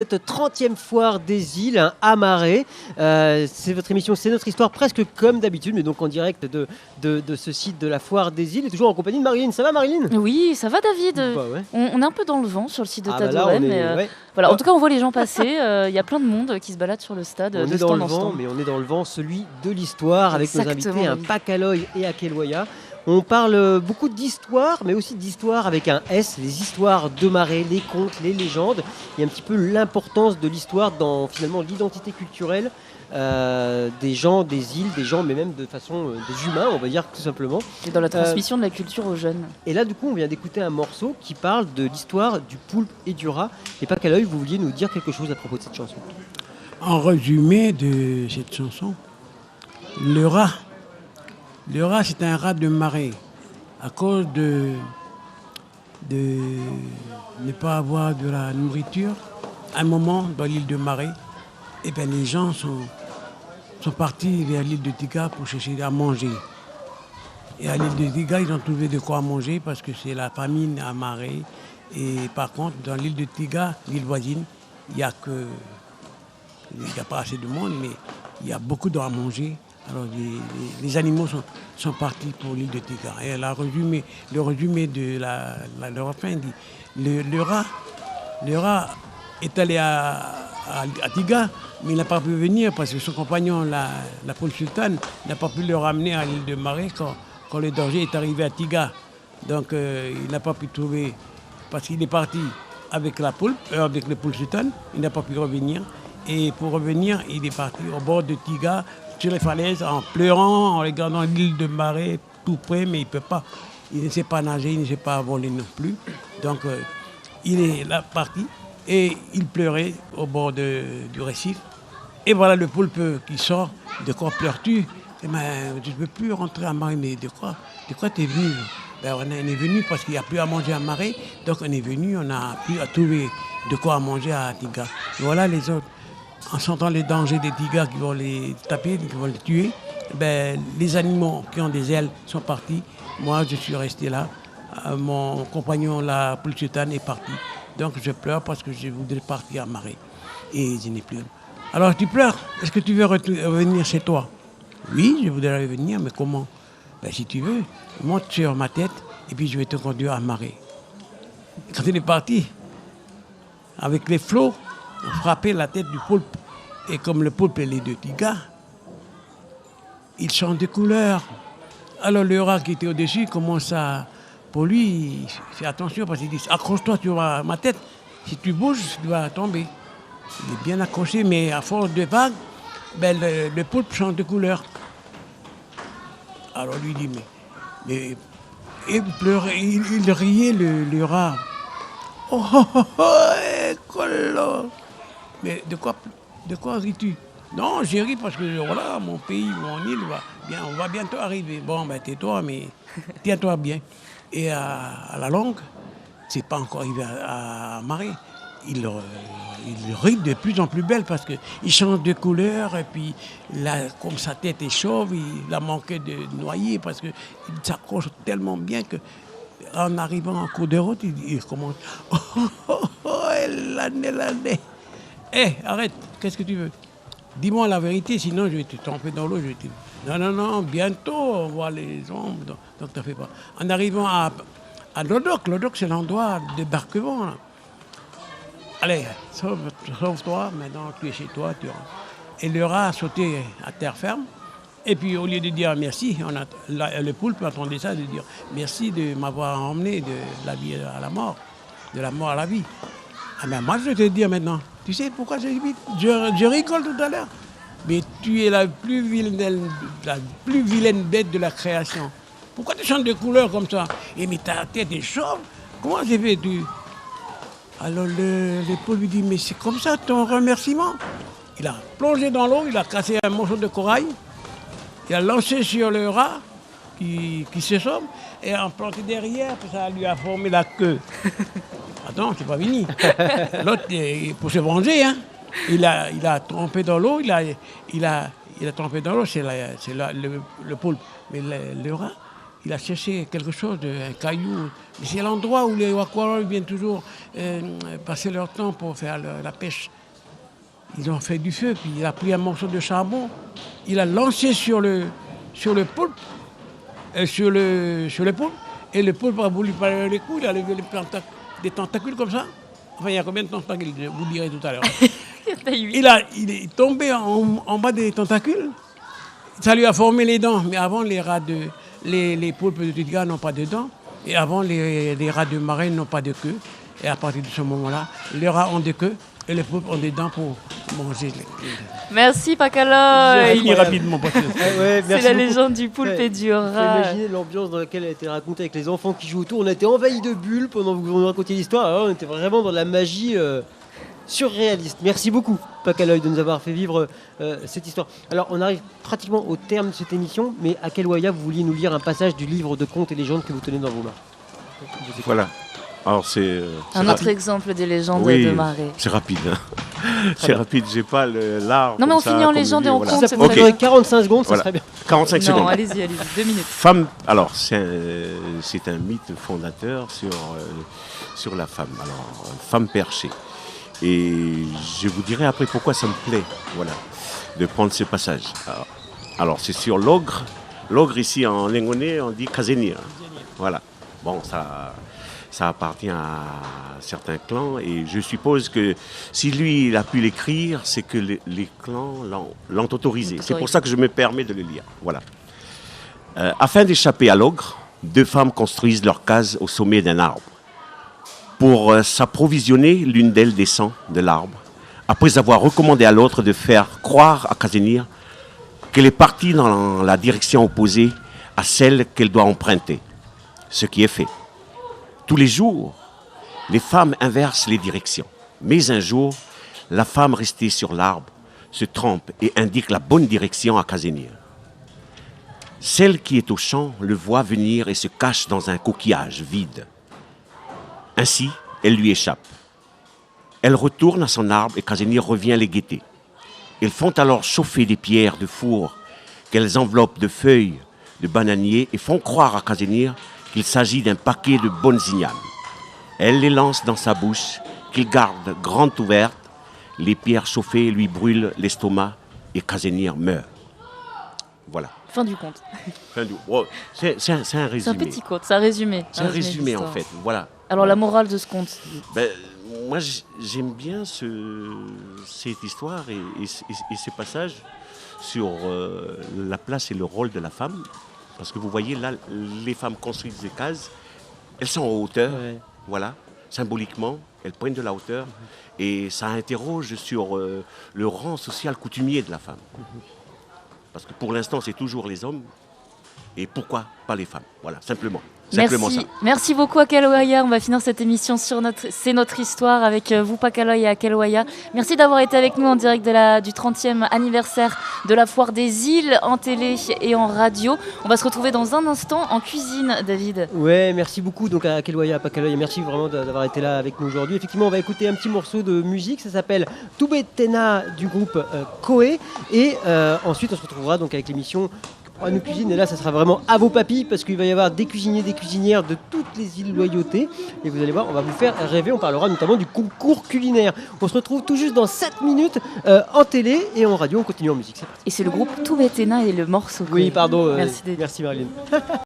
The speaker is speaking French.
Cette 30e foire des îles, à Marais. C'est votre émission, c'est notre histoire, presque comme d'habitude, mais donc en direct de ce site de la foire des îles, et toujours en compagnie de Marilyn. Ça va, Marilyn? Oui, ça va, David. Bah ouais. On est un peu dans le vent sur le site de Ah bah là, Tadorem, on est, mais ouais. voilà. En tout cas, on voit les gens passer. Il y a plein de monde qui se balade sur le stade On de est dans stand le en vent, stand. mais on est dans le vent, celui de l'histoire, avec nos Exactement, invités, un oui. Pacaloy et Akeloya. On parle beaucoup d'histoire, mais aussi d'histoire avec un S, les histoires de Marais, les contes, les légendes, et un petit peu l'importance de l'histoire dans finalement l'identité culturelle des gens, des îles, des gens, mais même de façon des humains, on va dire tout simplement. Et dans la transmission de la culture aux jeunes. Et là, du coup, on vient d'écouter un morceau qui parle de l'histoire du poulpe et du rat. Et Pacaloy, vous vouliez nous dire quelque chose à propos de cette chanson? En résumé de cette chanson, le rat, c'est un rat de marée. À cause de ne pas avoir de la nourriture, à un moment, dans l'île de Marais, eh ben, les gens sont partis vers l'île de Tiga pour chercher à manger. Et à l'île de Tiga, ils ont trouvé de quoi manger parce que c'est la famine à Marais. Et par contre, dans l'île de Tiga, l'île voisine, il n'y a pas assez de monde, mais il y a beaucoup d'eau à manger. Alors les animaux sont partis pour l'île de Tiga. Et elle a le résumé de le refrain dit le rat est allé à Tiga, mais il n'a pas pu venir parce que son compagnon, la poule sultane, n'a pas pu le ramener à l'île de Marais quand le danger est arrivé à Tiga. Donc il n'a pas pu trouver, parce qu'il est parti avec la poule, avec le poule sultane, il n'a pas pu revenir. Et pour revenir, il est parti au bord de Tiga, sur les falaises, en pleurant, en regardant l'île de Marais tout près, mais il ne peut pas. Il ne sait pas nager, il ne sait pas voler non plus. Donc il est là parti et il pleurait au bord du récif. Et voilà le poulpe qui sort. De quoi pleures-tu? Eh ben, je ne peux plus rentrer à Marais, mais de quoi tu es venu? Ben, on est venu parce qu'il n'y a plus à manger à Marais. Donc on est venu, on a pu trouver de quoi manger à Tiga. Et voilà les autres. En sentant les dangers des tigres qui vont les taper, qui vont les tuer, ben, les animaux qui ont des ailes sont partis. Moi, je suis resté là. Mon compagnon, la poule sultane, est parti. Donc, je pleure parce que je voudrais partir à Marais. Et je n'ai plus. Alors, tu pleures. Est-ce que tu veux revenir chez toi? Oui, je voudrais revenir, mais comment? Ben, si tu veux, monte sur ma tête et puis je vais te conduire à Marais. Quand il est parti, avec les flots, on frappait la tête du poulpe. Et comme le poulpe et les deux Tiga, ils changent de couleur. Alors le rat qui était au-dessus commence à... Pour lui, il fait attention parce qu'il dit « Accroche-toi, tu vois ma tête. Si tu bouges, tu vas tomber. » Il est bien accroché, mais à force de vagues, ben, le poulpe change de couleur. Alors lui dit « Mais... » Et il pleurait, il riait le rat. « Oh, oh, oh, oh, colo !» Mais de quoi ris-tu? Non, j'ai ri parce que voilà, mon pays, mon île, on va bientôt arriver. Bon, ben tais-toi, mais tiens-toi bien. Et à la longue, c'est pas encore arrivé à Marais. Il rit de plus en plus belle parce qu'il change de couleur et puis là, comme sa tête est chauve, il a manqué de noyer parce qu'il s'accroche tellement bien que en arrivant en cours de route, il commence « Oh, oh, oh, l'année. » Hé, arrête, qu'est-ce que tu veux? Dis-moi la vérité, sinon je vais te tremper dans l'eau. Non, bientôt on voit les ombres, donc t'en fais pas. En arrivant à Lodok, c'est l'endroit de débarquement. Là. Allez, sauve-toi, maintenant tu es chez toi, tu rentres. Et le rat a sauté à terre ferme, et puis au lieu de dire merci, le poulpe attendait ça, de dire merci de m'avoir emmené de la vie à la mort, de la mort à la vie. Ah ben moi je vais te dire maintenant. Tu sais pourquoi je rigole tout à l'heure? Mais tu es la plus vilaine bête de la création. Pourquoi tu changes de couleur comme ça? Et mais ta tête est chauve. Comment j'ai fait tu? Alors l'épaule lui dit, mais c'est comme ça ton remerciement? Il a plongé dans l'eau, il a cassé un morceau de corail, il a lancé sur le rat qui se sauve, et a planté derrière, ça lui a formé la queue. Attends, c'est pas fini. L'autre, pour se venger, hein, il a trempé dans l'eau, il a trempé dans l'eau, c'est le poulpe. Mais le rat, il a cherché quelque chose, un caillou. C'est l'endroit où les Wakwaros viennent toujours passer leur temps pour faire la pêche. Ils ont fait du feu, puis il a pris un morceau de charbon, il a lancé sur le poulpe, sur le poulpe, et le poulpe a voulu parler les coups, il a levé des tentacules comme ça. Enfin, il y a combien de tentacules, vous direz tout à l'heure. Il est tombé en bas des tentacules, ça lui a formé les dents, mais avant les poulpes de Tidga n'ont pas de dents, et avant les rats de marée n'ont pas de queue, et à partir de ce moment-là, les rats ont des queues, et les poulpes ont des dents pour manger. Merci Pakaloy. Il est rapidement passé. C'est la légende du poulpe et du rat. Imaginez l'ambiance dans laquelle elle a été racontée avec les enfants qui jouent autour. On a été envahis de bulles pendant que vous nous racontiez l'histoire. Alors, on était vraiment dans la magie surréaliste. Merci beaucoup Pakaloy de nous avoir fait vivre cette histoire. Alors on arrive pratiquement au terme de cette émission, mais à Keloaya, vous vouliez nous lire un passage du livre de contes et légendes que vous tenez dans vos mains. Voilà. Alors c'est un autre exemple des légendes de marée. C'est rapide. Hein. C'est rapide, j'ai pas l'art. Non mais on finit en légende et on compte. Ça pourrait durer 45 secondes, ça serait bien. 45 secondes. Non, allez-y, 2 minutes. Alors c'est un mythe fondateur sur la femme. Alors femme perchée. Et je vous dirai après pourquoi ça me plaît, voilà, de prendre ce passage. Alors c'est sur l'ogre. L'ogre ici en lingonais on dit Kazenir. Voilà. Bon, ça appartient à certains clans et je suppose que si lui il a pu l'écrire, c'est que les clans l'ont autorisé. C'est pour ça que je me permets de le lire. Voilà. Afin d'échapper à l'ogre, 2 femmes construisent leur case au sommet d'un arbre. Pour s'approvisionner, l'une d'elles descend de l'arbre, après avoir recommandé à l'autre de faire croire à Kazenir qu'elle est partie dans la direction opposée à celle qu'elle doit emprunter. Ce qui est fait. Tous les jours, les femmes inversent les directions. Mais un jour, la femme restée sur l'arbre se trompe et indique la bonne direction à Kazenir. Celle qui est au champ le voit venir et se cache dans un coquillage vide. Ainsi, elle lui échappe. Elle retourne à son arbre et Kazenir revient les guetter. Ils font alors chauffer des pierres de four qu'elles enveloppent de feuilles de bananier et font croire à Kazenir qu'il s'agit d'un paquet de bonnes ignames. Elle les lance dans sa bouche, qu'il garde grande ouverte. Les pierres chauffées lui brûlent l'estomac et Kazenir meurt. Voilà. Fin du conte. Oh, c'est un résumé. C'est un petit conte, c'est un résumé. C'est un résumé en fait, voilà. Alors la morale de ce conte moi j'aime bien cette histoire et ces passages sur la place et le rôle de la femme. Parce que vous voyez là, les femmes construisent des cases, elles sont en hauteur, voilà, symboliquement, elles prennent de la hauteur et ça interroge sur le rang social coutumier de la femme. Parce que pour l'instant, c'est toujours les hommes. Et pourquoi pas les femmes? Voilà, simplement. Merci beaucoup à Keloaya. On va finir cette émission sur C'est notre histoire avec vous, Pakaloy et Keloaya. Merci d'avoir été avec nous en direct du 30e anniversaire de la Foire des Îles en télé et en radio. On va se retrouver dans un instant en cuisine, David. Ouais, merci beaucoup donc à Keloaya, à Pakaloy. Merci vraiment d'avoir été là avec nous aujourd'hui. Effectivement, on va écouter un petit morceau de musique. Ça s'appelle Toubetena du groupe Koé. Et ensuite, on se retrouvera donc avec l'émission à nous cuisine, et là ça sera vraiment à vos papilles parce qu'il va y avoir des cuisiniers, des cuisinières de toutes les îles Loyauté et vous allez voir, on va vous faire rêver, on parlera notamment du concours culinaire. On se retrouve tout juste dans 7 minutes en télé et en radio, on continue en musique. Et c'est le groupe Toubetena et le morceau. Oui, pardon, merci Marilyn.